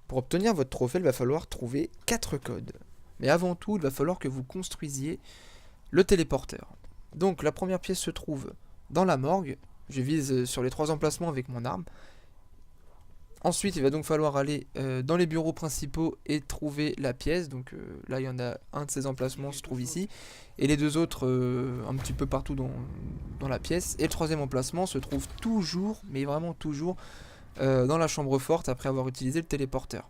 Pour obtenir votre trophée, il va falloir trouver 4 codes. Mais avant tout, il va falloir que vous construisiez le téléporteur. Donc la première pièce se trouve dans la morgue. Je vise sur les 3 emplacements avec mon arme. Ensuite, il va donc falloir aller dans les bureaux principaux et trouver la pièce. Donc là, il y en a un de ces emplacements se trouve ici. Et les deux autres un petit peu partout dans la pièce. Et le troisième emplacement se trouve toujours, mais vraiment toujours, dans la chambre forte après avoir utilisé le téléporteur.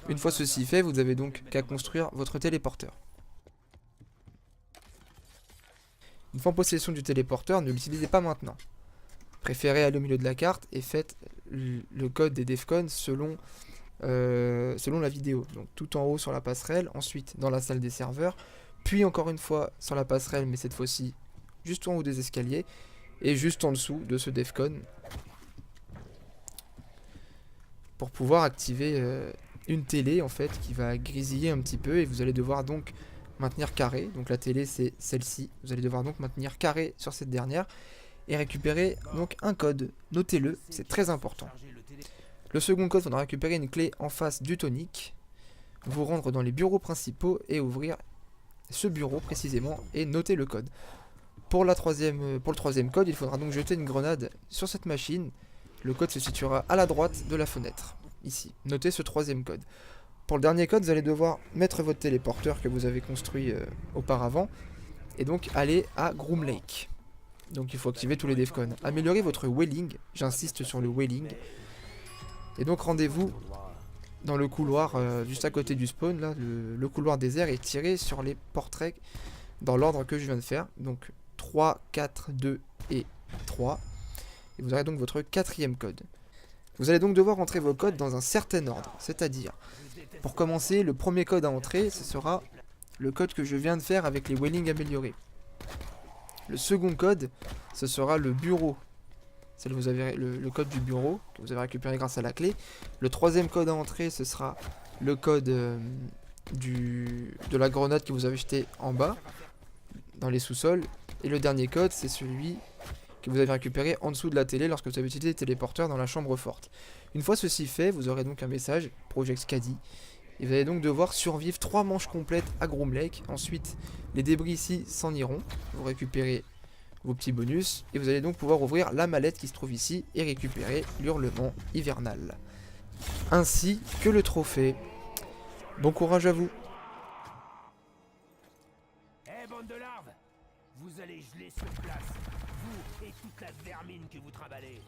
Une fois ceci fait, vous avez donc qu'à construire votre téléporteur. Une fois en possession du téléporteur, ne l'utilisez pas maintenant. Préférez aller au milieu de la carte et faites le code des Defcon selon la vidéo. Donc tout en haut sur la passerelle, ensuite dans la salle des serveurs, puis encore une fois sur la passerelle, mais cette fois-ci juste en haut des escaliers, et juste en dessous de ce Defcon, pour pouvoir activer une télé en fait qui va grésiller un petit peu, et vous allez devoir donc maintenir carré. Donc la télé c'est celle-ci, vous allez devoir donc maintenir carré sur cette dernière, et récupérer donc un code. Notez-le, c'est très important. Le second code, il faudra récupérer une clé en face du tonique, vous rendre dans les bureaux principaux et ouvrir ce bureau précisément et noter le code. Pour le troisième code, il faudra donc jeter une grenade sur cette machine. Le code se situera à la droite de la fenêtre, ici. Notez ce troisième code. Pour le dernier code, vous allez devoir mettre votre téléporteur que vous avez construit auparavant et donc aller à Groom Lake. Donc il faut activer tous les Defcon. Améliorez votre wailing, j'insiste sur le wailing. Et donc rendez-vous dans le couloir juste à côté du spawn, là, le couloir désert, et tirez sur les portraits dans l'ordre que je viens de faire. Donc 3, 4, 2 et 3. Et vous aurez donc votre quatrième code. Vous allez donc devoir entrer vos codes dans un certain ordre. C'est-à-dire, pour commencer, le premier code à entrer, ce sera le code que je viens de faire avec les wailing améliorés. Le second code, ce sera le bureau. C'est le code du bureau que vous avez récupéré grâce à la clé. Le troisième code à entrer, ce sera le code de la grenade que vous avez jeté en bas, dans les sous-sols. Et le dernier code, c'est celui que vous avez récupéré en dessous de la télé lorsque vous avez utilisé le téléporteur dans la chambre forte. Une fois ceci fait, vous aurez donc un message, Project Caddy. Et vous allez donc devoir survivre 3 manches complètes à Groom Lake. Ensuite, les débris ici s'en iront. Vous récupérez vos petits bonus. Et vous allez donc pouvoir ouvrir la mallette qui se trouve ici et récupérer l'hurlement hivernal. Ainsi que le trophée. Bon courage à vous. Eh bande de larves, vous allez geler sur place, vous et toute la vermine que vous trimballez.